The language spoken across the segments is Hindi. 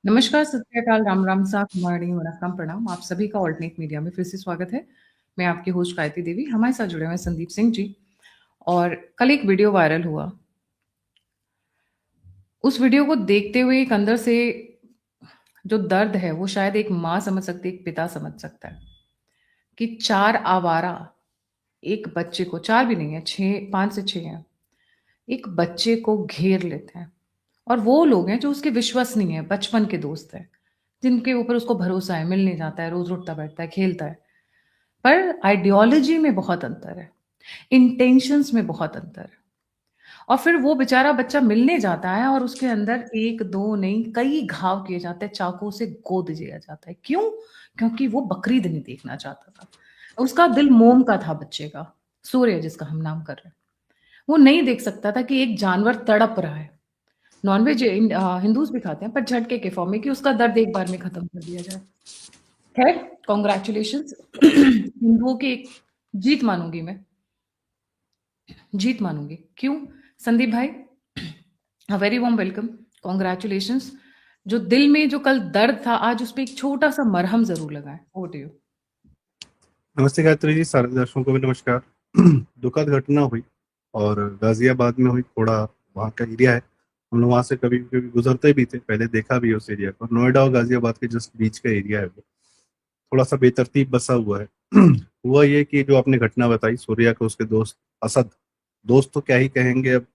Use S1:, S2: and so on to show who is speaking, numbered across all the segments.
S1: नमस्कार, सत श्री अकाल, राम राम सा, कुमारी वणक्कम, प्रणाम। आप सभी का ऑल्टरनेट मीडिया में फिर से स्वागत है। मैं आपकी होस्ट गायत्री देवी। हमारे साथ जुड़े हुए हैं संदीप सिंह जी। और कल एक वीडियो वायरल हुआ। उस वीडियो को देखते हुए एक अंदर से जो दर्द है वो शायद एक माँ समझ सकती है, एक पिता समझ सकता है कि 4 आवारा एक बच्चे को, 4 भी नहीं है, 6, 5 से 6 हैं, एक बच्चे को घेर लेते हैं। और वो लोग हैं जो उसके विश्वसनीय है, बचपन के दोस्त हैं, जिनके ऊपर उसको भरोसा है, मिलने जाता है, रोज उठता बैठता है, खेलता है। पर आइडियोलॉजी में बहुत अंतर है, इंटेंशंस में बहुत अंतर है। और फिर वो बेचारा बच्चा मिलने जाता है और उसके अंदर 1 2 नहीं, कई घाव किए जाते हैं, चाकू से गोद दिया जाता है। क्यों? क्योंकि वो बकरीद नहीं देखना चाहता था। उसका दिल मोम का था बच्चे का, सूर्य जिसका हम नाम कर रहे हैं। वो नहीं देख सकता था कि एक जानवर तड़प रहा है। नॉनवेज हिंदूज भी खाते हैं, पर झटके के फॉर्म में, कि उसका दर्द एक बार में खत्म कर दिया जाए। खैर, कॉन्ग्रेचुलेशंस। हिंदुओं की एक जीत मानूंगी मैं, जीत मानूंगी। क्यों? संदीप भाई, वेरी वार्म वेलकम, कॉन्ग्रेचुलेशंस। जो दिल में जो कल दर्द था, आज उस पर एक छोटा सा मरहम जरूर लगाए। Over to you.
S2: नमस्ते गायत्री जी, सारे दर्शकों को भी नमस्कार। दुखद घटना हुई और गाजियाबाद में हुई। थोड़ा वहाँ का एरिया है, हम लोग वहाँ से कभी कभी गुजरते भी थे, पहले देखा भी उस एरिया को। नोएडा और गाजियाबाद के जस्ट बीच का एरिया है वो, थोड़ा सा बेतरतीब बसा हुआ है। हुआ ये कि जो आपने घटना बताई, सूर्या को उसके दोस्त असद, दोस्त तो क्या ही कहेंगे, अब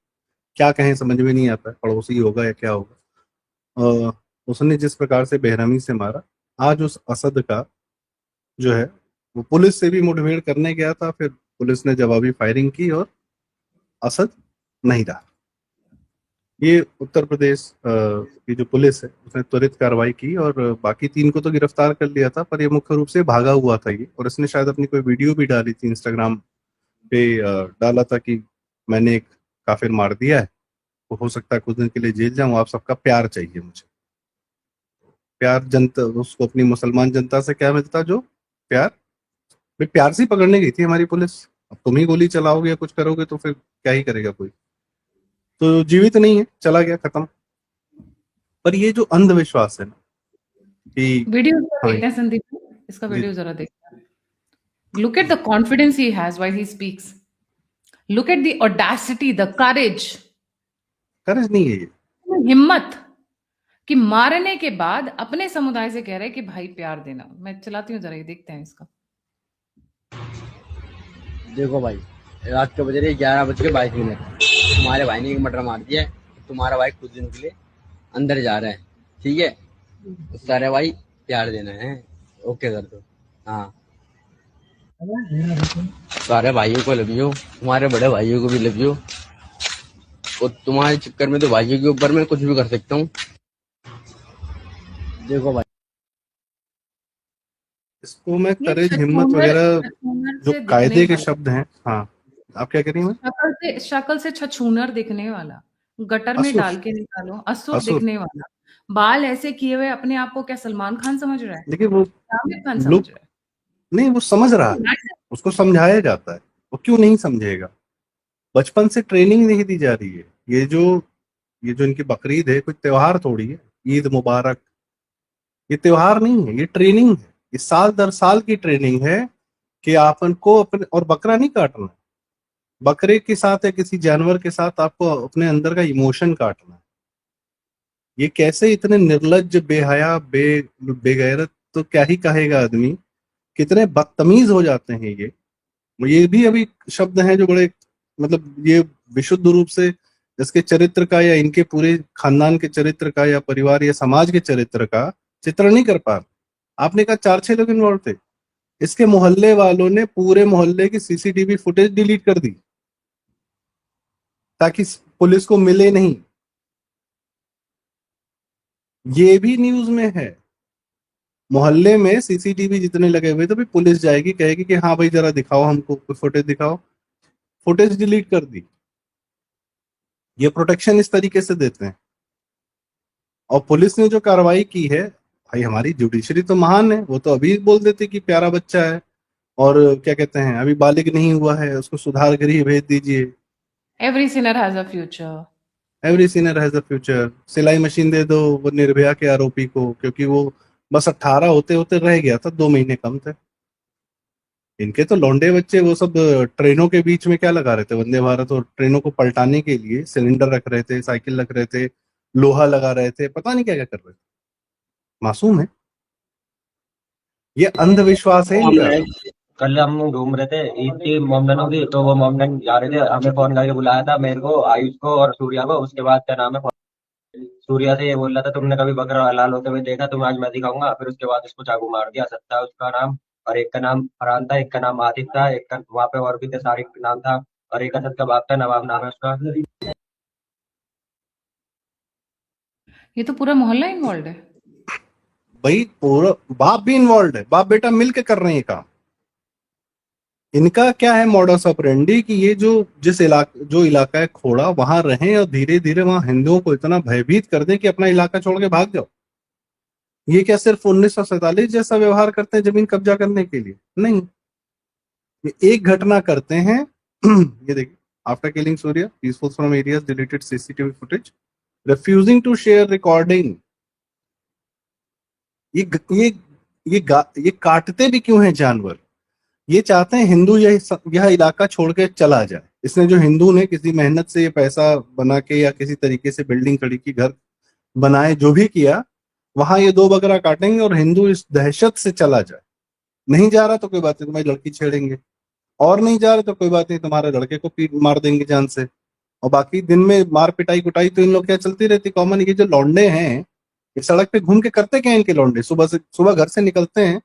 S2: क्या कहें समझ में नहीं आता है, पड़ोसी होगा या क्या होगा। उसने जिस प्रकार से बेरहमी से मारा, आज उस असद का जो है वो पुलिस से भी मुठभेड़ करने गया था, फिर पुलिस ने जवाबी फायरिंग की और असद नहीं रहा। ये उत्तर प्रदेश की जो पुलिस है उसने त्वरित कार्रवाई की और बाकी 3 को तो गिरफ्तार कर लिया था, पर ये मुख्य रूप से भागा हुआ था ये। और इसने शायद अपनी कोई वीडियो भी डाली थी इंस्टाग्राम पे, डाला था कि मैंने एक काफिर मार दिया है, तो हो सकता है कुछ दिन के लिए जेल जाऊं, आप सबका प्यार चाहिए मुझे। प्यार जनता, उसको अपनी मुसलमान जनता से क्या मिलता? जो प्यार। भाई प्यार से ही पकड़ने गई थी हमारी पुलिस। अब तुम ही गोली चलाओगे या कुछ करोगे तो फिर क्या ही करेगा कोई। तो जीवित नहीं है, चला गया, खत्म। पर ये जो अंधविश्वास है ना कि
S1: वीडियो जरा
S2: हाँ
S1: देखते हैं संदीप जी, इसका
S2: जी,
S1: वीडियो जरा देखते हैं। Look at the confidence he has while he speaks. Look at the audacity, the courage,
S2: करज नहीं है ये।
S1: हिम्मत, कि मारने के बाद अपने समुदाय से कह रहे हैं कि भाई प्यार देना। मैं चलाती हूँ, जरा ये देखते हैं इसका।
S3: देखो भाई, रात के बज रहे 11:22। तुम्हारे भाई ने एक मर्डर मार दिया है। तुम्हारा भाई कुछ दिन के लिए अंदर जा रहा है, ठीक है? सारे भाई प्यार देना है, ओके कर दो। हाँ, सारे भाइयों को लव यू, तुम्हारे बड़े भाइयों को भी लव यू। और तुम्हारे चक्कर में तो भाइयों के ऊपर मैं कुछ भी कर सकता हूँ। देखो भाई,
S2: इसको मैं
S1: ये
S2: करेज, हिम्मत
S1: छछूंदर,
S2: वगैरह
S1: छछूंदर
S2: जो
S1: से दिखने
S2: कायदे के
S1: वाला,
S2: शब्द हैं। हाँ, आप क्या कह रही हैं?
S1: शक्ल से छछूनर दिखने वाला, गटर में
S2: असुर,
S1: डाल के निकालो, असुर
S2: असुर।
S1: दिखने वाला, बाल ऐसे किए हुए, अपने आप को क्या सलमान खान समझ रहा है,
S2: देखिए वो
S1: आमिर खान समझ
S2: लुक,
S1: रहा
S2: नहीं वो समझ रहा है,
S1: है।
S2: उसको समझाया जाता है, वो क्यों नहीं समझेगा? बचपन से ट्रेनिंग नहीं दी जा रही है। ये जो इनकी बकरीद है कोई त्योहार थोड़ी है, ईद मुबारक, ये त्योहार नहीं है, ये ट्रेनिंग है। ये साल दर साल की ट्रेनिंग है कि आपन को अपने, और बकरा नहीं काटना है, बकरे के साथ या किसी जानवर के साथ आपको अपने अंदर का इमोशन काटना है। ये कैसे इतने निर्लज्ज, बेहया, बेगैरत, तो क्या ही कहेगा आदमी, कितने बदतमीज हो जाते हैं ये भी अभी शब्द हैं जो बड़े, मतलब ये विशुद्ध रूप से इसके चरित्र का या इनके पूरे खानदान के चरित्र का या परिवार या समाज के चरित्र का चित्रण नहीं कर पा रहे। आपने कहा 4-6 लोग इन्वॉल्व थे, इसके मोहल्ले वालों ने पूरे मोहल्ले की सीसीटीवी फुटेज डिलीट कर दी ताकि पुलिस को मिले नहीं। ये भी न्यूज में है, मोहल्ले में सीसीटीवी जितने लगे हुए तो भी पुलिस जाएगी, कहेगी कि हाँ भाई जरा दिखाओ हमको, कोई फुटेज दिखाओ, फुटेज डिलीट कर दी। ये प्रोटेक्शन इस तरीके से देते हैं। और पुलिस ने जो कार्रवाई की है, भाई हमारी जुडिशरी तो महान है, वो तो अभी बोल देती कि प्यारा बच्चा है और क्या कहते हैं अभी बालिग नहीं हुआ है, उसको सुधार गृह भेज दीजिए।
S1: Every Sinner has a future.
S2: Every Sinner has a future. सिलाई मशीन दे दो वो निर्भया के आरोपी को, क्योंकि वो बस 18 होते होते रह गया था, 2 महीने कम थे। इनके तो लौंडे बच्चे वो सब ट्रेनों के बीच में क्या लगा रहे थे, वंदे भारत और ट्रेनों को पलटाने के लिए सिलेंडर रख रहे थे, साइकिल रख रहे थे, लोहा लगा रहे थे, पता नहीं क्या क्या कर रहे थे। मासूम है, ये अंधविश्वास है इनका।
S4: कल हम घूम रहे थे, ईद थी मोमडनों की, तो वो मोमडन जा रहे थे, हमें फोन करके बुलाया था, मेरे को, आयुष को और सूर्या को। उसके बाद क्या नाम है, सूर्या से ये बोल रहा था तुमने कभी बकरा हलाल होते हुए देखा, तुम्हें आज मैं दिखाऊंगा। फिर उसके बाद उसको चाकू मार दिया। सत्ता है उसका नाम, और एक का नाम फरहान था, एक का नाम आतिफ था, एक का वहाँ पे और भी थे, सारिक नाम था, और एक असद का बाप था, नवाब नाम है उसका।
S1: ये तो पूरा मोहल्ला इन्वॉल्व है।
S2: भाई पूरा बाप भी इन्वॉल्व है, बाप बेटा मिलके कर रहे हैं ये काम। इनका क्या है मॉडस ऑपरेंडी कि ये जो इलाका है खोड़ा, वहां रहें और धीरे धीरे वहां हिंदुओं को इतना भयभीत कर दें कि अपना इलाका छोड़ के भाग जाओ। ये क्या सिर्फ 1947 जैसा व्यवहार करते हैं जमीन कब्जा करने के लिए? नहीं, ये एक घटना करते हैं। ये देखिए, after killing Surya, peaceful from areas, deleted CCTV footage, refusing to share recording. ये ये काटते भी क्यों हैं जानवर? ये चाहते हैं हिंदू यह इलाका छोड़ के चला जाए। इसने जो हिंदू ने किसी मेहनत से ये पैसा बना के या किसी तरीके से बिल्डिंग खड़ी की, घर बनाए, जो भी किया, वहां ये 2 बकरा काटेंगे और हिंदू इस दहशत से चला जाए। नहीं जा रहा तो कोई बात नहीं, तुम्हारी लड़की छेड़ेंगे, और नहीं जा रहे तो कोई बात नहीं, तुम्हारे लड़के को पीट मार देंगे जान से। और बाकी दिन में मार पिटाई कुटाई तो इन लोग क्या चलती रहती कॉमन। ये जो लौंडे हैं, ये सड़क पे घूम के करते क्या इनके लौंडे? सुबह घर से निकलते हैं,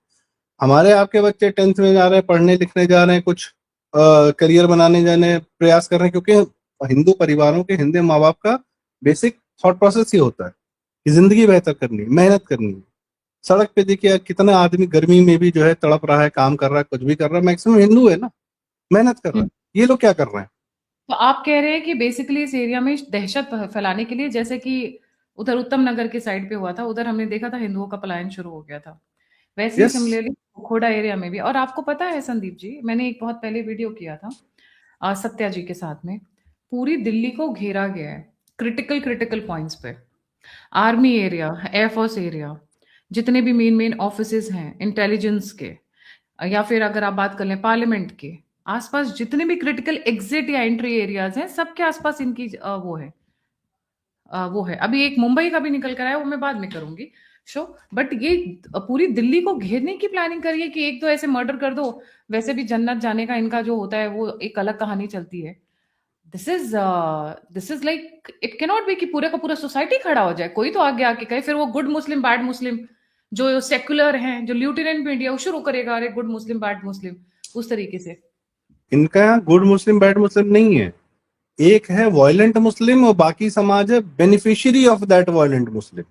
S2: हमारे आपके बच्चे 10th में जा रहे हैं, पढ़ने लिखने जा रहे हैं, कुछ करियर बनाने जाने प्रयास कर रहे हैं, क्योंकि हिंदू परिवारों के, हिंदू माँ बाप का बेसिक थॉट प्रोसेस ही होता है कि जिंदगी बेहतर करनी है, मेहनत करनी है। सड़क पे देखिए कितना आदमी गर्मी में भी जो है तड़प रहा है, काम कर रहा है, कुछ भी कर रहा है, मैक्सिमम हिंदू है ना, मेहनत कर रहा है। ये लोग क्या कर रहे हैं?
S1: तो आप कह रहे हैं कि बेसिकली इस एरिया में दहशत फैलाने के लिए, जैसे कि उधर उत्तम नगर के साइड पे हुआ था, उधर हमने देखा था हिंदुओं का पलायन शुरू हो गया था, वैसे ही
S2: यस,
S1: सिमिलरली खोड़ा एरिया में भी। और आपको पता है संदीप जी, मैंने एक बहुत पहले वीडियो किया था सत्या जी के साथ में, पूरी दिल्ली को घेरा गया है क्रिटिकल क्रिटिकल पॉइंट्स पे। आर्मी एरिया, एयरफोर्स एरिया, जितने भी मेन मेन ऑफिसेज हैं इंटेलिजेंस के, या फिर अगर आप बात कर लें पार्लियामेंट के आसपास, जितने भी क्रिटिकल एग्जिट या एंट्री एरियाज हैं, सबके आसपास इनकी वो है। अभी एक मुंबई का भी निकल कर आया, वो मैं बाद में करूंगी शो। बट ये पूरी दिल्ली को घेरने की प्लानिंग करिए कि एक तो ऐसे मर्डर कर दो। वैसे भी जन्नत जाने का इनका जो होता है वो एक अलग कहानी चलती है। This is like, it cannot be कि पूरे का पूरा सोसाइटी खड़ा हो जाए, कोई तो आगे आके कहे, फिर वो गुड मुस्लिम बैड मुस्लिम जो सेक्युलर हैं, जो ल्यूटिनेंट में इंडिया, वो शुरू करेगा, अरे गुड मुस्लिम बैड मुस्लिम, उस तरीके से।
S2: इनका यहाँ गुड मुस्लिम बैड मुस्लिम नहीं है। एक है वायलेंट मुस्लिम और बाकी समाज है बेनिफिशियरी ऑफ दैट वायलेंट मुस्लिम।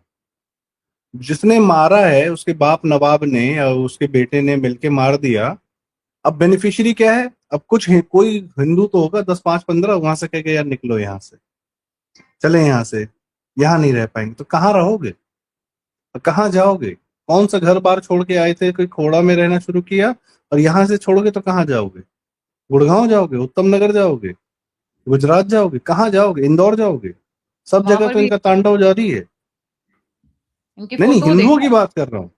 S2: जिसने मारा है उसके बाप नवाब ने या उसके बेटे ने मिलके मार दिया, अब बेनिफिशियरी क्या है? अब कोई हिंदू तो होगा 10, 5, 15, वहां से कहेगा यार निकलो यहाँ से, चले यहाँ से, यहाँ नहीं रह पाएंगे। तो कहाँ रहोगे, कहाँ जाओगे? कौन सा घर बार छोड़ के आए थे, कोई खोड़ा में रहना शुरू किया, और यहाँ से छोड़ोगे तो कहाँ जाओगे? गुड़गांव जाओगे, उत्तम नगर जाओगे, गुजरात जाओगे, कहाँ जाओगे? इंदौर जाओगे? सब
S1: वहां
S2: जगह
S1: पर
S2: तो
S1: भी
S2: इनका तांडव जारी है।
S1: इनके
S2: नहीं,
S1: फोटो
S2: हिंदुओं
S1: देखा
S2: की
S1: है?
S2: बात कर रहा हूँ।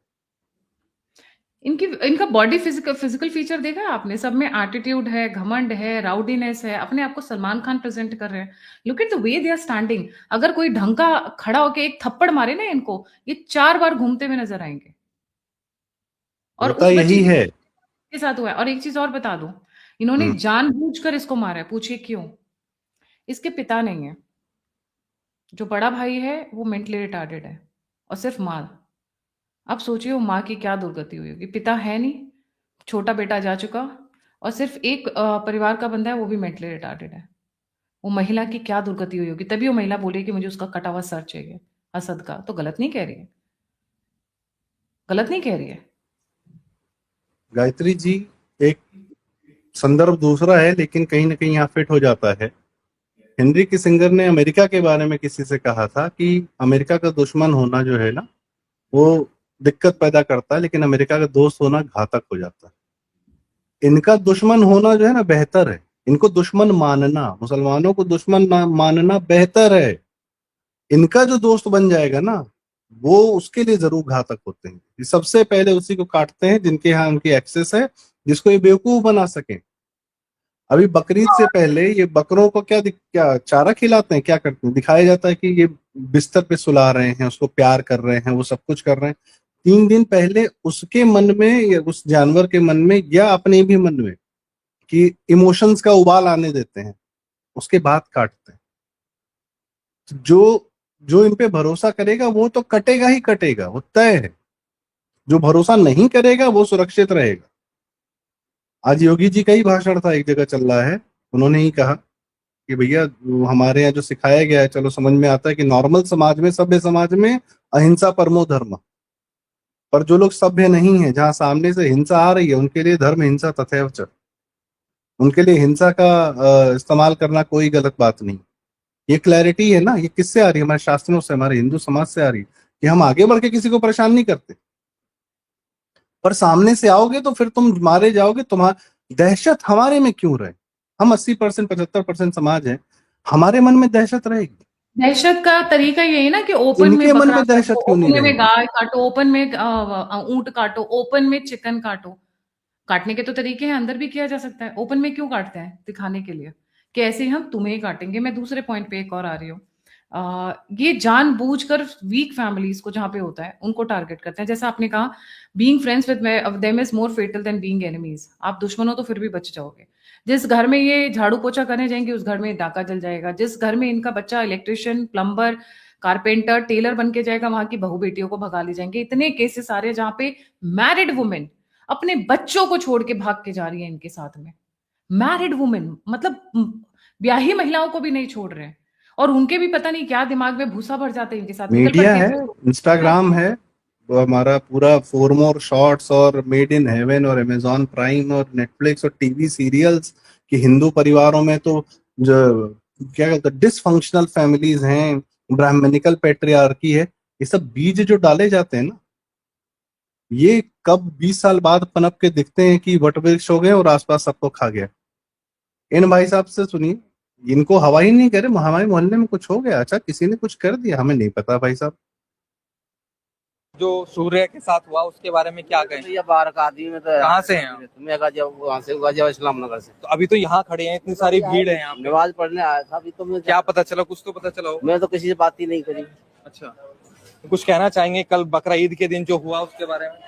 S1: इनका बॉडी फिजिकल फीचर देखा है आपने? सब में एटीट्यूड है, घमंड है, राउडीनेस है, अपने आप को सलमान खान प्रेजेंट कर रहे हैं। Look at the way they are standing. अगर कोई ढंग का खड़ा होके एक थप्पड़ मारे ना इनको, ये 4 बार घूमते हुए नजर आएंगे। और
S2: होता
S1: उस बच्ची
S2: यही है।
S1: के साथ हुआ है। और एक चीज और बता दूं, इन्होंने जानबूझकर इसको मारा है। पूछिए क्यों? इसके पिता नहीं है, जो बड़ा भाई है वो मेंटली रिटार्डेड है, और सिर्फ माँ। अब सोचिए वो माँ की क्या दुर्गति हुई होगी। पिता है नहीं, छोटा बेटा जा चुका, और सिर्फ एक परिवार का बंदा है, वो भी मेंटली रिटार्डेड है। वो महिला की क्या दुर्गति हुई होगी, तभी वो महिला बोली कि मुझे उसका कटा हुआ सर चाहिए असद का। तो गलत नहीं कह रही है, गलत नहीं कह रही है।
S2: गायत्री जी, एक संदर्भ दूसरा है लेकिन कहीं ना कहीं यहाँ फिट हो जाता है। हेनरी किसिंगर ने अमेरिका के बारे में किसी से कहा था कि अमेरिका का दुश्मन होना जो है ना, वो दिक्कत पैदा करता है, लेकिन अमेरिका का दोस्त होना घातक हो जाता है। इनका दुश्मन होना जो है ना बेहतर है। इनको दुश्मन मानना, मुसलमानों को दुश्मन मानना बेहतर है। इनका जो दोस्त बन जाएगा ना, वो उसके लिए जरूर घातक होते हैं। ये सबसे पहले उसी को काटते हैं जिनके यहाँ उनकी एक्सेस है, जिसको ये बेवकूफ बना सके। अभी बकरीद से पहले ये बकरों को क्या चारा खिलाते हैं, क्या करते हैं, दिखाया जाता है कि ये बिस्तर पे सुला रहे हैं, उसको प्यार कर रहे हैं, वो सब कुछ कर रहे हैं। 3 दिन पहले उसके मन में या उस जानवर के मन में या अपने भी मन में कि इमोशंस का उबाल आने देते हैं, उसके बाद काटते हैं। जो जो इन पे भरोसा करेगा वो तो कटेगा ही कटेगा, वो तय है। जो भरोसा नहीं करेगा वो सुरक्षित रहेगा। आज योगी जी का ही भाषण था, एक जगह चल रहा है, उन्होंने ही कहा कि भैया हमारे यहाँ जो सिखाया गया है, चलो समझ में आता है कि नॉर्मल समाज में, सभ्य समाज में अहिंसा परमो धर्म, पर जो लोग सभ्य नहीं है, जहां सामने से हिंसा आ रही है, उनके लिए धर्म हिंसा तथैव च, उनके लिए हिंसा का इस्तेमाल करना कोई गलत बात नहीं। ये क्लैरिटी है ना, ये किससे आ रही है? हमारे शास्त्रों से, हमारे हिंदू समाज से आ रही है कि हम आगे बढ़ के किसी को परेशान नहीं करते, पर सामने से आओगे तो फिर तुम मारे जाओगे। तुम्हारा दहशत हमारे में क्यों रहे? हम 80% 75% समाज है, हमारे मन में दहशत रहेगी।
S1: दहशत का तरीका यही ना कि ओपन में
S2: इनके मन
S1: बकरा
S2: में दहशत
S1: काटो,
S2: क्यों नहीं
S1: ओपन में
S2: रहेगी?
S1: गाय काटो, ओपन में ऊंट काटो, ओपन में चिकन काटो। काटने के तो तरीके हैं, अंदर भी किया जा सकता है। ओपन में क्यों काटते हैं? दिखाने के लिए कि ऐसे ही हम तुम्हें ही काटेंगे। मैं दूसरे पॉइंट पे एक और आ रही हूँ। ये जानबूझकर वीक फैमिलीज को जहां पे होता है उनको टारगेट करते हैं। जैसा आपने कहा, being friends with them is more fatal than being enemies. आप दुश्मन हो तो फिर भी बच जाओगे। जिस घर में ये झाड़ू पोछा करने जाएंगे उस घर में डाका जल जाएगा। जिस घर में इनका बच्चा इलेक्ट्रिशियन, प्लम्बर, कारपेंटर, टेलर बन के जाएगा, वहां की बहू बेटियों को भगा ली जाएंगे। इतने केसेस आ रहे हैं जहां पे मैरिड वुमेन अपने बच्चों को छोड़ के भाग के जा रही है इनके साथ में। मैरिड वुमेन मतलब ब्याही महिलाओं को भी नहीं छोड़ रहे हैं, और उनके भी पता नहीं क्या दिमाग में भूसा भर जाते हैं इनके साथ। निकल
S2: मीडिया
S1: पड़ते
S2: है,
S1: हैं।
S2: इंस्टाग्राम है, वो हमारा पूरा फोर मोर शॉर्ट्स और मेड इन हेवन और अमेजॉन प्राइम और नेटफ्लिक्स और टीवी सीरियल्स कि हिंदू परिवारों में तो जो क्या कहते हैं डिसफंक्शनल फैमिलीज हैं, ब्राह्मणिकल पेट्रियार्की है। ये सब बीज जो डाले जाते हैं ना, ये कब 20 साल बाद पनप के दिखते हैं कि वट वृक्ष हो गए और आसपास सबको खा गया। इन भाई साहब से सुनिए, इनको हवा ही नहीं करे, हमारे मोहल्ले में कुछ हो गया, अच्छा किसी ने कुछ कर दिया, हमें नहीं पता भाई साहब।
S5: जो सूर्य के साथ हुआ उसके बारे में क्या कहें?
S6: भैया बाहर का आदमी में तो
S5: कहाँ से हैं आप?
S6: मैं गाजियाबाद, वहाँ से गाजियाबाद इस्लाम नगर से
S5: तो अभी तो यहाँ खड़े हैं, इतनी सारी भीड़ है यहाँ पे।
S6: नमाज पढ़ने आया था। अभी तो मैं
S5: क्या पता चला? कुछ तो पता चला हो?
S6: मैं तो किसी से बात ही नहीं करी।
S5: अच्छा, तो कुछ कहना चाहेंगे कल बकरा ईद के दिन जो हुआ उसके बारे में?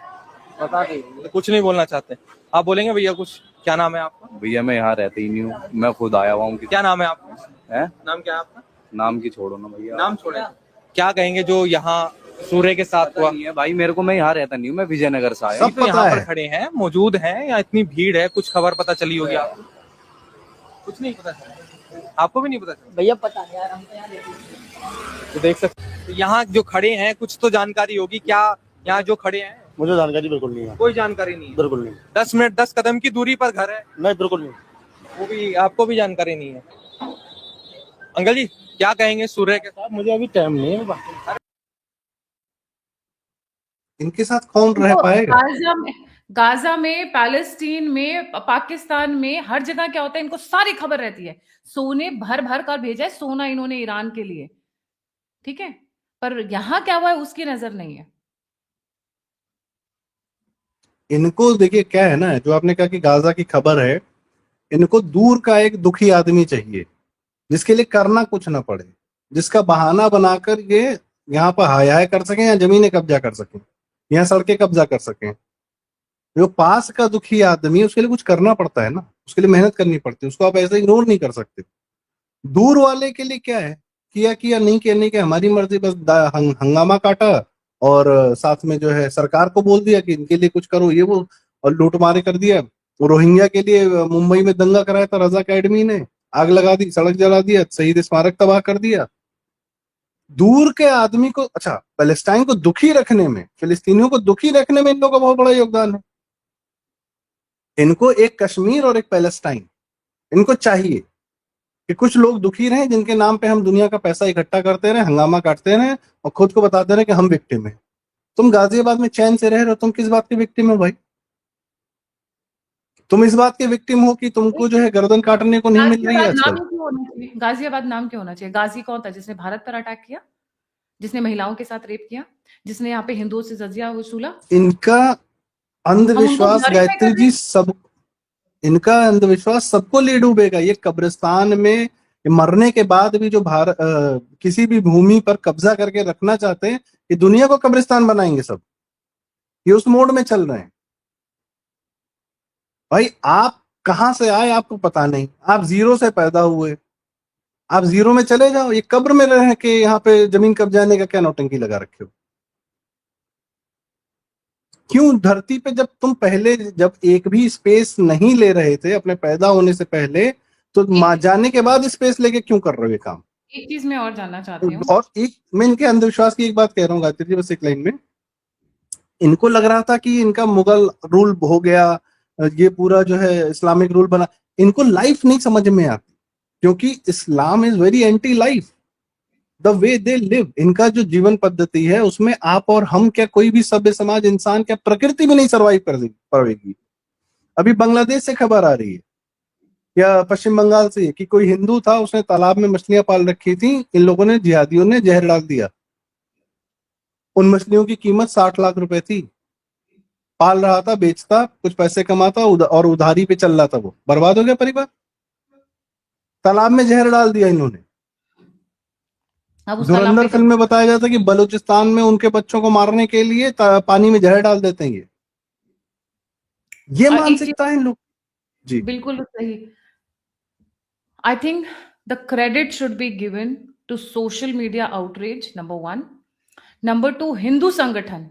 S6: पता नहीं।
S5: तो कुछ नहीं बोलना चाहते? आप बोलेंगे भैया कुछ? क्या नाम है आपका?
S7: भैया मैं यहाँ रहता ही नहीं हूँ, मैं खुद आया हुआ हूँ।
S5: क्या नाम है आपका?
S7: है
S5: नाम क्या है आपका?
S7: नाम की छोड़ो ना भैया,
S5: नाम छोड़े। क्या कहेंगे जो यहाँ सूर्य के साथ हुआ?
S7: नहीं है भाई, मेरे को, मैं यहाँ रहता नहीं हूँ, मैं विजयनगर से आया
S2: सब
S7: हूँ।
S5: तो यहाँ
S2: पता
S5: पर
S2: है।
S5: खड़े हैं, मौजूद हैं, या इतनी भीड़ है, कुछ खबर पता चली होगी आपको? कुछ नहीं पता चला? आपको भी नहीं पता चला?
S6: भैया पता नहीं यार, हम तो यहाँ देखते।
S5: तो देख सकते हैं। तो यहाँ जो खड़े हैं कुछ तो जानकारी होगी क्या? यहाँ जो खड़े हैं
S6: मुझे जानकारी बिल्कुल नहीं है,
S5: कोई जानकारी नहीं है?
S6: बिल्कुल नहीं।
S5: 10 मिनट 10 कदम की दूरी पर घर है,
S6: नहीं, बिल्कुल नहीं।
S5: वो भी आपको भी जानकारी नहीं है? अंकल जी क्या कहेंगे सूर्य के साथ?
S6: मुझे अभी टाइम नहीं है।
S2: इनके साथ कौन रह
S1: देखो,
S2: पाएगा?
S1: गाजा में, पैलेस्टीन में, पाकिस्तान में, हर जगह क्या होता है, इनको सारी खबर रहती है। सोने भर भर कर भेजा है सोना इन्होंने ईरान के लिए, ठीक है, पर यहां क्या हुआ है उसकी नजर नहीं है।
S2: इनको देखिए क्या है ना, जो आपने कहा कि गाजा की खबर है, इनको दूर का एक दुखी आदमी चाहिए जिसके लिए करना कुछ ना पड़े, जिसका बहाना बनाकर ये यहाँ पर हाय हाय कर सकें या जमीनें कब्जा कर सकें, यहाँ सड़कें कब्जा कर सकें। जो पास का दुखी आदमी, उसके लिए कुछ करना पड़ता है ना, उसके लिए मेहनत करनी पड़ती है, उसको आप ऐसे इग्नोर नहीं कर सकते। दूर वाले के लिए क्या है, किया किया, नहीं किया नहीं किया, हमारी मर्जी, बस हंगामा काटा और साथ में जो है सरकार को बोल दिया कि इनके लिए कुछ करो, ये वो, और लूटमारे कर दिया। रोहिंग्या के लिए मुंबई में दंगा कराया था रजा अकेडमी ने, आग लगा दी, सड़क जला दिया, शहीद स्मारक तबाह कर दिया। दूर के आदमी को, अच्छा पैलेस्टाइन को दुखी रखने में, फिलिस्तीनियों को दुखी रखने में इन लोगों का बहुत बड़ा योगदान है। इनको एक कश्मीर और एक पैलेस्टाइन इनको चाहिए कि कुछ लोग दुखी रहे जिनके नाम पे हम दुनिया का पैसा इकट्ठा करते रहे, हंगामा काटते रहे और खुद को बताते रहे कि हम विक्टिम हैं। तुम गाजियाबाद में चैन से रह रहे हो, तुम किस बात के विक्टिम हो भाई? तुम इस बात के विक्टिम हो कि तुमको जो है गर्दन काटने को नहीं मिल रही है
S1: गाजियाबाद
S2: आजकल।
S1: नाम क्यों होना चाहिए? गाजियाबाद नाम क्यों होना चाहिए? गाजी कौन था जिसने भारत पर अटैक किया? जिसने महिलाओं के साथ रेप किया, जिसने यहाँ पे हिंदुओं से जजिया वसूला।
S2: इनका
S1: हम उनको
S2: अंधविश्वास
S1: ग्लोरीफाई कर
S2: गायत्री
S1: रहे
S2: जी
S1: हैं।
S2: सब, इनका अंधविश्वास सबको ले डूबेगा। ये कब्रिस्तान में मरने के बाद भी जो किसी भी भूमि पर कब्जा करके रखना चाहते हैं, ये दुनिया को कब्रिस्तान बनाएंगे सब। ये उस मोड में चल रहे हैं। भाई आप कहां से आए आपको पता नहीं, आप जीरो से पैदा हुए, आप जीरो में चले जाओ। ये कब्र में रह के यहाँ पे जमीन कब्जाने का क्या नौटंकी लगा रखे हो? क्यों धरती पे जब तुम पहले जब एक भी स्पेस नहीं ले रहे थे अपने पैदा होने से पहले, तो जाने के बाद स्पेस लेके क्यों कर रहे हो ये काम?
S1: एक चीज मैं और जानना चाहती हूँ।
S2: और एक मैं इनके अंधविश्वास की एक बात कह रहा हूँ गायत्री जी, बस एक लाइन में। इनको लग रहा था कि इनका मुगल रूल हो गया, ये पूरा जो है इस्लामिक रूल बना। इनको लाइफ नहीं समझ में आती, क्योंकि Islam is very anti life. The way they live, इनका जो जीवन पद्धति है उसमें आप और हम क्या, कोई भी सभ्य समाज, इंसान क्या, प्रकृति भी नहीं सर्वाइव कर पाएगी। अभी बांग्लादेश से खबर आ रही है या पश्चिम बंगाल से कि कोई हिंदू था, उसने तालाब में मछलियां पाल रखी थी, इन लोगों ने, जिहादियों ने जहर डाल दिया। उन मछलियों की कीमत 60 लाख रुपए थी। पाल रहा था, बेचता, कुछ पैसे कमाता और उधारी पे चल रहा था। वो बर्बाद हो गया परिवार। तालाब में जहर डाल दिया इन्होंने।
S1: अब उस तालाब
S2: धुरंधर
S1: में
S2: फिल्म में बताया जाता है कि बलूचिस्तान में उनके बच्चों को मारने के लिए पानी में जहर डाल देते हैं। ये
S1: एक चीज
S2: मानसिकता है इन लोग। जी
S1: बिल्कुल सही। I think the credit should be given to social media outrage, number one. Number two, Hindu संगठन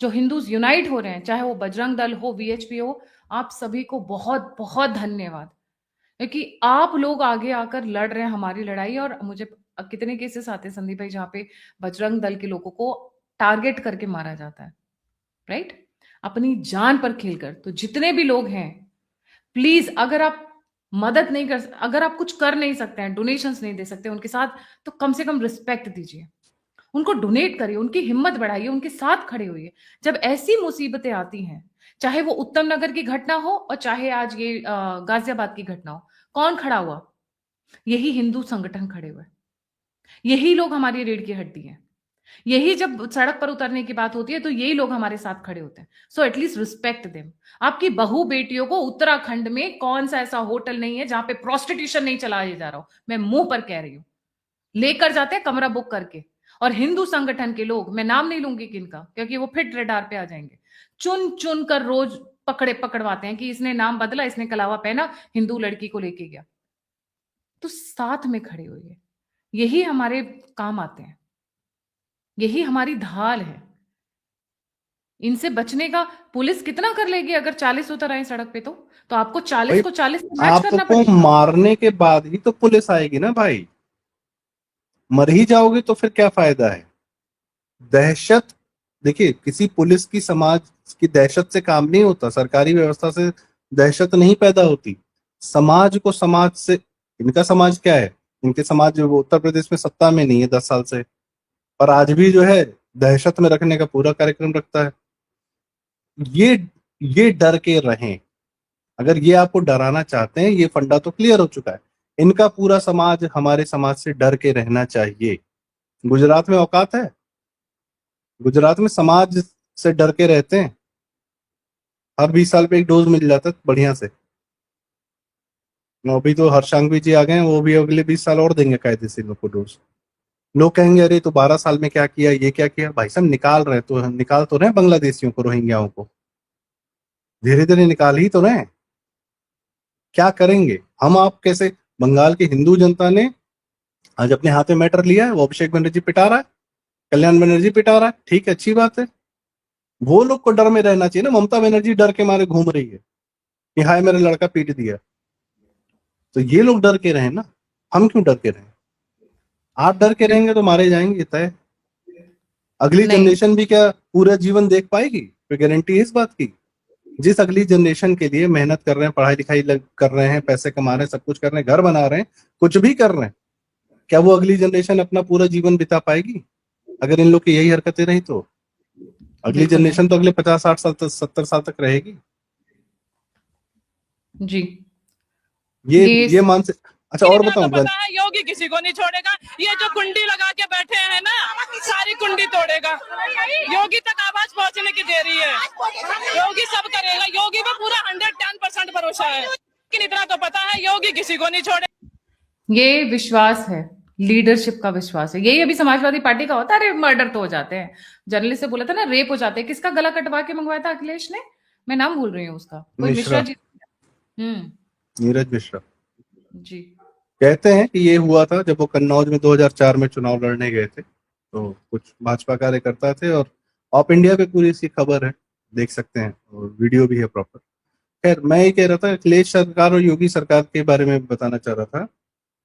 S1: जो हिंदूज यूनाइट हो रहे हैं, चाहे वो बजरंग दल हो, वीएचपी हो, आप सभी को बहुत बहुत धन्यवाद, क्योंकि आप लोग आगे आकर लड़ रहे हैं हमारी लड़ाई। और मुझे कितने केसेस आते हैं संदीप भाई जहां पे बजरंग दल के लोगों को टारगेट करके मारा जाता है, राइट, अपनी जान पर खेलकर। तो जितने भी लोग हैं, प्लीज अगर आप मदद नहीं कर, अगर आप कुछ कर नहीं सकते हैं, डोनेशंस नहीं दे सकते उनके साथ, तो कम से कम रिस्पेक्ट दीजिए, उनको डोनेट करिए, उनकी हिम्मत बढ़ाइए, उनके साथ खड़े होइए। जब ऐसी मुसीबतें आती हैं, चाहे वो उत्तम नगर की घटना हो और चाहे आज ये गाजियाबाद की घटना हो, कौन खड़ा हुआ? यही हिंदू संगठन खड़े हुए। यही लोग हमारी रीढ़ की हड्डी है। यही जब सड़क पर उतरने की बात होती है तो यही लोग हमारे साथ खड़े होते हैं। So at least respect them. आपकी बहू बेटियों को उत्तराखंड में कौन सा ऐसा होटल नहीं है जहां पे प्रोस्टिट्यूशन नहीं चलाया जा रहा हो? मैं मुंह पर कह रही हूं, लेकर जाते हैं कमरा बुक करके। और हिंदू संगठन के लोग, मैं नाम नहीं लूंगी किनका, क्योंकि वो फिर रेडार पे आ जाएंगे, चुन चुन कर रोज पकड़वाते हैं कि इसने नाम बदला, इसने कलावा पहना, हिंदू लड़की को लेके गया। तो साथ में खड़े हुए, यही हमारे काम आते हैं, यही हमारी ढाल है। इनसे बचने का पुलिस कितना कर लेगी? अगर 40 उतर आए सड़क पे तो आपको 40 को 40 से मैच करना
S2: आपको
S1: पड़ेगा।
S2: मारने के बाद ही तो पुलिस आएगी ना भाई। मर ही जाओगे तो फिर क्या फायदा है? दहशत, देखिए, किसी पुलिस की, समाज की दहशत से काम नहीं होता, सरकारी व्यवस्था से दहशत नहीं पैदा होती। समाज को समाज से, इनका समाज क्या है? इनके समाज जो उत्तर प्रदेश में सत्ता में नहीं है 10 साल से, और आज भी जो है दहशत में रखने का पूरा कार्यक्रम रखता है। ये डर के रहें। अगर ये आपको डराना चाहते हैं, ये फंडा तो क्लियर हो चुका है। इनका पूरा समाज हमारे समाज से डर के रहना चाहिए। गुजरात में औकात है? गुजरात में समाज से डर के रहते हैं। हर 20 साल पे एक डोज मिल जाता है बढ़िया से। अभी तो हर्षांघवी जी आ गए हैं, वो भी अगले 20 साल और देंगे कायदे से लोग को डोज। लोग कहेंगे अरे तो 12 साल में क्या किया, ये क्या किया? भाई साहब निकाल रहे हैं बांग्लादेशियों को, रोहिंग्याओं को धीरे धीरे निकाल ही तो रहे हैं। क्या करेंगे हम? आप कैसे? बंगाल की हिंदू जनता ने आज अपने हाथ में मैटर लिया है। वो अभिषेक बनर्जी पिटा रहा है, कल्याण बनर्जी पिटा रहा है, ठीक है, अच्छी बात है। वो लोग को डर में रहना चाहिए ना। ममता बनर्जी डर के मारे घूम रही है कि हाय मेरा लड़का पीट दिया, तो ये लोग डर के रहे ना, हम क्यों डर के रहे? आप डर के रहेंगे तो मारे जाएंगे तय। अगली जनरेशन भी क्या पूरा जीवन देख पाएगी? कोई गारंटी है इस बात की? जिस अगली जनरेशन के लिए मेहनत कर रहे हैं, पढ़ाई लिखाई कर रहे हैं, पैसे कमा रहे हैं, सब कुछ कर रहे हैं, घर बना रहे हैं, कुछ भी कर रहे हैं, क्या वो अगली जनरेशन अपना पूरा जीवन बिता पाएगी? अगर इन लोग की यही हरकतें रही तो अगली जनरेशन तो अगले 50, 60 साल तक, 70 साल तक रहेगी।
S1: जी,
S2: ये मानसिक। अच्छा और बताऊं,
S8: पता है योगी किसी को नहीं छोड़ेगा। ये जो कुंडी लगा के बैठे हैं ना, सारी योगी तक आवाज पहुंचने की देरी है। योगी सब करेगा, योगी पे पूरा 110% भरोसा है, लेकिन इतना तो पता है योगी किसी को नहीं छोड़े।
S1: ये विश्वास है, लीडरशिप का विश्वास है। यही अभी समाजवादी पार्टी का होता है, अरे मर्डर तो हो जाते हैं। जर्नलिस्ट से बोला था ना, रेप हो जाते हैं। किसका गला कटवा के मंगवाया था अखिलेश ने? मैं नाम भूल रही हूँ उसका, कोई मिश्रा
S2: मिश्रा,
S1: जी।
S2: नीरज मिश्रा।
S1: जी।
S2: कहते हैं कि ये हुआ था जब वो कन्नौज में 2004 में चुनाव लड़ने गए थे, तो कुछ भाजपा कार्यकर्ता थे, और ऑप इंडिया पे पूरी इसकी खबर है, देख सकते हैं, और वीडियो भी है प्रॉपर। खैर, मैं ये कह रहा था, अखिलेश सरकार और योगी सरकार के बारे में बताना चाह रहा था।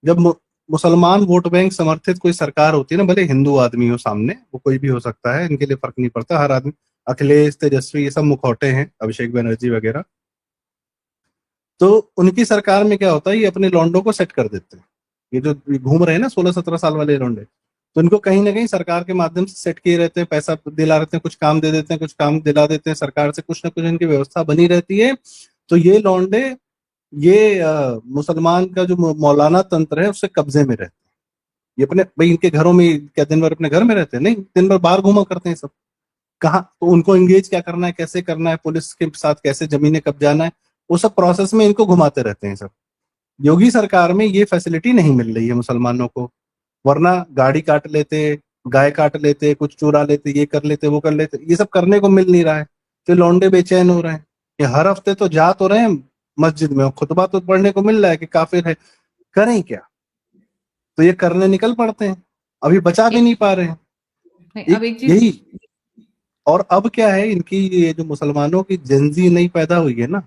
S2: जब मुसलमान वोट बैंक समर्थित कोई सरकार होती है ना, भले हिंदू आदमी हो सामने, वो कोई भी हो सकता है, इनके लिए फर्क नहीं पड़ता, हर आदमी, अखिलेश, तेजस्वी, ये सब मुखौटे हैं, अभिषेक बनर्जी वगैरह। तो उनकी सरकार में क्या होता है, ये अपने लौंडों को सेट कर देते हैं। ये जो घूम रहे हैं ना 16-17 साल वाले लौंडे, तो इनको कहीं ना कहीं सरकार के माध्यम से सेट किए रहते हैं, पैसा दिला रहते हैं, कुछ काम दे देते हैं, कुछ काम दिला देते हैं सरकार से, कुछ ना कुछ इनकी व्यवस्था बनी रहती है। तो ये लौंडे, ये मुसलमान का जो मौलाना तंत्र है उससे कब्जे में रहते हैं। ये अपने भाई, इनके घरों में क्या दिन भर अपने घर में रहते हैं? नहीं, दिन भर बाहर घूमा करते हैं सब। कहाँ तो उनको एंगेज क्या करना है, कैसे करना है, पुलिस के साथ कैसे जमीनें कब्जाना है, वो सब प्रोसेस में इनको घुमाते रहते हैं सब। योगी सरकार में ये फैसिलिटी नहीं मिल रही है मुसलमानों को, वरना गाड़ी काट लेते, गाय काट लेते, कुछ चुरा लेते, ये कर लेते, वो कर लेते, ये सब करने को मिल नहीं रहा है। तो लौंडे बेचैन हो रहे हैं। ये हर हफ्ते तो जा तो रहे हैं मस्जिद में, खुतबा तो पढ़ने को मिल रहा है कि काफिर है, करें क्या? तो ये करने निकल पड़ते हैं, अभी बचा भी नहीं पा रहे हैं।
S1: नहीं, अब एक चीज
S2: यही, और अब क्या है, इनकी ये जो मुसलमानों की जेंजी नई पैदा हुई है ना,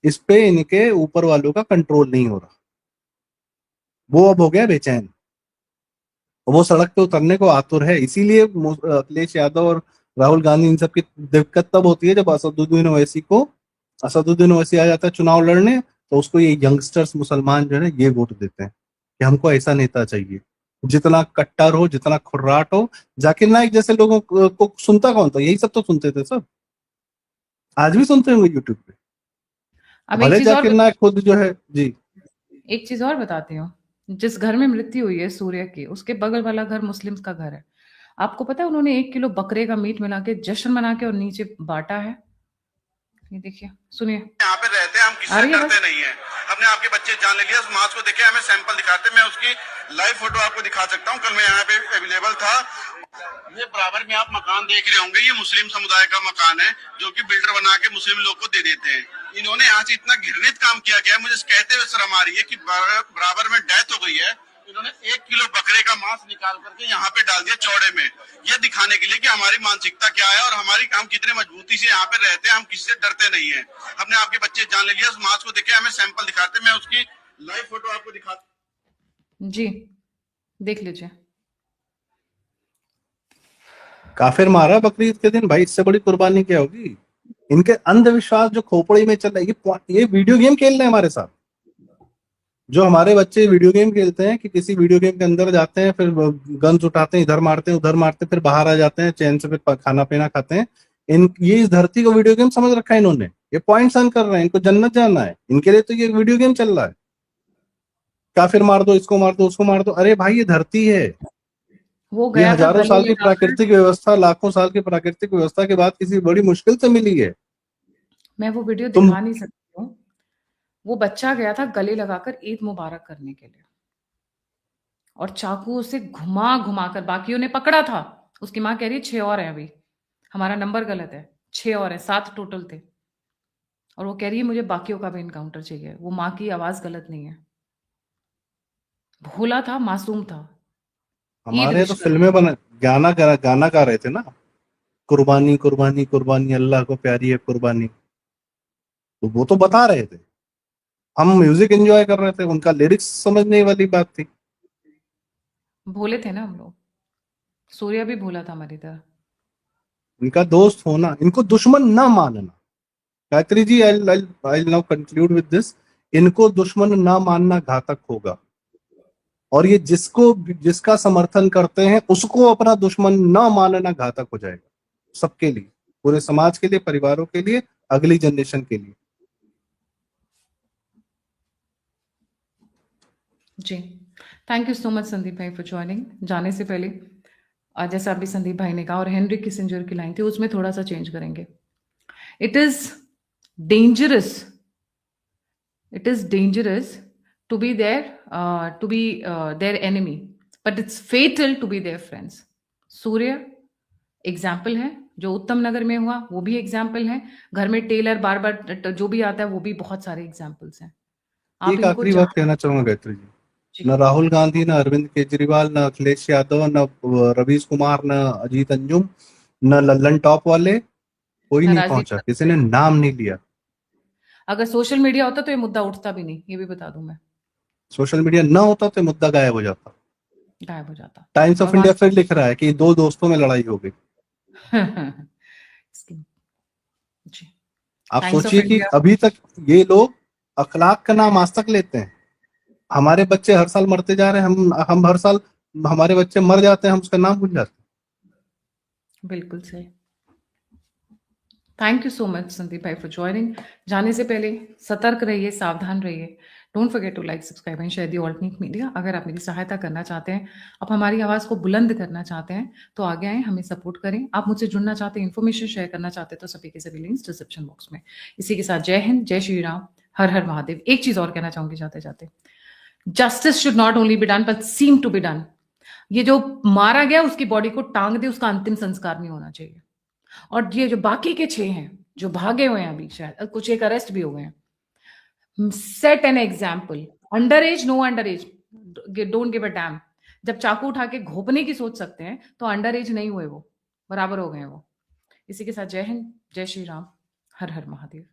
S2: इस पे इनके ऊपर वालों का कंट्रोल नहीं हो रहा। वो अब हो गया बेचैन, वो सड़क पे उतरने को आतुर है। इसीलिए अखिलेश यादव और राहुल गांधी, इन सब की दिक्कत तब होती है जब असदुद्दीन ओवैसी आ जाता है चुनाव लड़ने, तो उसको ये यंगस्टर्स मुसलमान जो है ना, ये वोट देते हैं कि हमको ऐसा नेता चाहिए, जितना कट्टर हो, जितना खुर्राट हो। जाकिर नाइक जैसे लोगों को सुनता कौन था? यही सब तो सुनते थे सब, आज भी सुनते होंगे यूट्यूब पे।
S1: अब एक
S2: भले
S1: चीज और
S2: जाकिर नाइक खुद जो है जी,
S1: एक चीज और बताती हूँ। जिस घर में मृत्यु हुई है सूर्य की, उसके बगल वाला घर मुस्लिम्स का घर है। आपको पता है उन्होंने 1 किलो बकरे का मीट मिला के जश्न मना के और नीचे बांटा है। ये देखिए, सुनिए।
S9: यहाँ पे रहते हैं हम, किसी
S1: आ
S9: से
S1: रही है
S9: डरते
S1: बस?
S9: नहीं है। हमने आपके बच्चे जान ले लिया, उस मास्क को देखे, हमें सैंपल दिखाते, मैं उसकी लाइव फोटो आपको दिखा सकता हूँ। कल मैं यहाँ पे अवेलेबल था। ये बराबर में आप मकान देख रहे होंगे, ये मुस्लिम समुदाय का मकान है, जो कि बिल्डर बना के मुस्लिम लोग को दे देते हैं। इन्होंने यहाँ से इतना घृणित काम किया गया है, मुझे कहते हुए शर्म आ रही है कि बराबर में डेथ हो गई है। इन्होंने 1 किलो बकरे का मांस निकाल करके यहाँ पे डाल दिया चौड़े में, ये दिखाने के लिए कि हमारी मानसिकता क्या है और हमारी हम कितने मजबूती से यहाँ पे रहते हैं, हम किससे डरते नहीं है। हमने आपके बच्चे जान ले लिया, उस मांस को देखे, हमें सैंपल दिखाते, मैं उसकी लाइव फोटो आपको दिखाता।
S1: जी, देख लीजिए।
S2: काफिर मारा बकरीद के दिन, भाई इससे बड़ी कुर्बानी क्या होगी? इनके अंधविश्वास जो खोपड़ी में चल रहा है, ये वीडियो गेम खेल रहे हैं हमारे साथ। जो हमारे बच्चे वीडियो गेम खेलते हैं कि किसी वीडियो गेम के अंदर जाते हैं, फिर गन्स उठाते हैं, इधर मारते हैं, उधर मारते हैं, फिर बाहर आ जाते हैं चैन से, फिर खाना पीना खाते हैं। ये इस धरती को वीडियो गेम समझ रखा है इन्होंने। ये पॉइंट्स अर्न कर रहे हैं, इनको जन्नत जाना है, इनके लिए तो ये वीडियो गेम चल रहा है। काफिर मार दो, इसको मार दो, उसको मार दो। अरे भाई, ये धरती है,
S1: वो
S2: ये
S1: गया था
S2: हजारों
S1: गले
S2: साल की
S1: लगाकर।
S2: प्राकृतिक व्यवस्था, लाखों साल की प्राकृतिक व्यवस्था के बाद किसी बड़ी मुश्किल से मिली है।
S1: मैं वो वीडियो
S2: तुम
S1: दिखा नहीं सकती हूँ। वो बच्चा गया था गले लगाकर ईद मुबारक करने के लिए, और चाकू उसे घुमा घुमा कर, बाकियों ने पकड़ा था। उसकी माँ कह रही है 6 और हैं अभी, हमारा नंबर गलत है, 6 और हैं, 7 टोटल थे। और वो कह रही है मुझे बाकियों का भी इनकाउंटर चाहिए। वो माँ की आवाज गलत नहीं है। भोला था, मासूम था। ईद
S2: हमारे तो
S1: विश कर।
S2: फिल्में बना, गाना गा रहे थे ना, कुर्बानी कुर्बानी कुर्बानी, अल्लाह को प्यारी है कुर्बानी। तो वो तो बता रहे थे, हम म्यूजिक एंजॉय कर रहे थे, उनका लिरिक्स समझने वाली बात थी।
S1: भोले थे ना हम लोग। सूर्या भी भोला था हमारी तरह।
S2: इनका दोस्त होना, इनको दुश्मन ना मानना। Gayatri ji, I now conclude with this. इनको दुश्मन ना मानना घातक होगा, और ये जिसका समर्थन करते हैं उसको अपना दुश्मन ना मानना घातक हो जाएगा, सबके लिए, पूरे समाज के लिए, परिवारों के लिए, अगली जनरेशन के लिए।
S1: जी, thank you so much Sandeep भाई फॉर ज्वाइनिंग। जाने से पहले जैसा अभी संदीप भाई ने कहा, और हेनरी किसिंजर की लाइन थी, उसमें थोड़ा सा चेंज करेंगे। It is dangerous, it is dangerous to be their enemy, but it's fatal to be their friends. Surya example है, जो उत्तम नगर में हुआ वो भी एग्जाम्पल है, घर में टेलर बार बार जो भी आता है वो भी बहुत सारे एग्जाम्पल्स हैं। आप
S2: एक
S1: इनको
S2: आखिरी बात कहना चाहूंगा गायत्री जी,
S1: जी,
S2: न राहुल गांधी, न अरविंद केजरीवाल, न अखिलेश यादव, न रवीश कुमार, न अजीत अंजुम, न लल्लन टॉप वाले, कोई नहीं
S1: राजदीप
S2: पहुंचा, किसी ने नाम नहीं लिया।
S1: अगर सोशल मीडिया होता तो ये मुद्दा उठता भी नहीं, ये भी बता दूं मैं।
S2: सोशल मीडिया ना होता तो मुद्दा गायब हो जाता।
S1: गायब हो जाता।
S2: टाइम्स ऑफ
S1: भगवान
S2: इंडिया फिर लिख रहा है कि 2 दोस्तों में लड़ाई हो गई।
S1: जी,
S2: आप
S1: टाइम्स ऑफ
S2: सोचिए कि
S1: इंडिया
S2: अभी तक ये लोग अखलाक का नाम आज तक लेते हैं। हमारे बच्चे हर साल मरते जा रहे हैं, हम हर साल हमारे बच्चे मर जाते हैं, हम उसका नाम भूल जाते हैं।
S1: बिल्कुल सही। Thank you so much Sandeep भाई फॉर ज्वाइनिंग। जाने से पहले सतर्क रहिए, सावधान रहिए। Don't forget to like, subscribe and share the alternate media. अगर आप मेरी सहायता करना चाहते हैं, आप हमारी आवाज़ को बुलंद करना चाहते हैं, तो आगे आएँ, हमें सपोर्ट करें। आप मुझसे जुड़ना चाहते हैं, इन्फॉर्मेशन शेयर करना चाहते हैं, तो सभी के सभी लिंक्स डिस्क्रिप्शन बॉक्स में। इसी के साथ जय हिंद, जय श्री राम, हर हर महादेव। एक चीज़ और कहना चाहूँगी जाते जाते, justice should not only be done but seem to be done. ये जो मारा गया उसकी बॉडी को टांग दे, उसका अंतिम संस्कार नहीं होना चाहिए। और ये जो बाकी के 6 हैं जो भागे हुए हैं, अभी शायद कुछ एक अरेस्ट भी हो गए हैं, set an example. Under age, no under age, don't give a damn. जब चाकू उठा के घोपने की सोच सकते हैं तो अंडर एज नहीं हुए, वो बराबर हो गए वो। इसी के साथ जय हिंद, जय श्री राम, हर हर महादेव।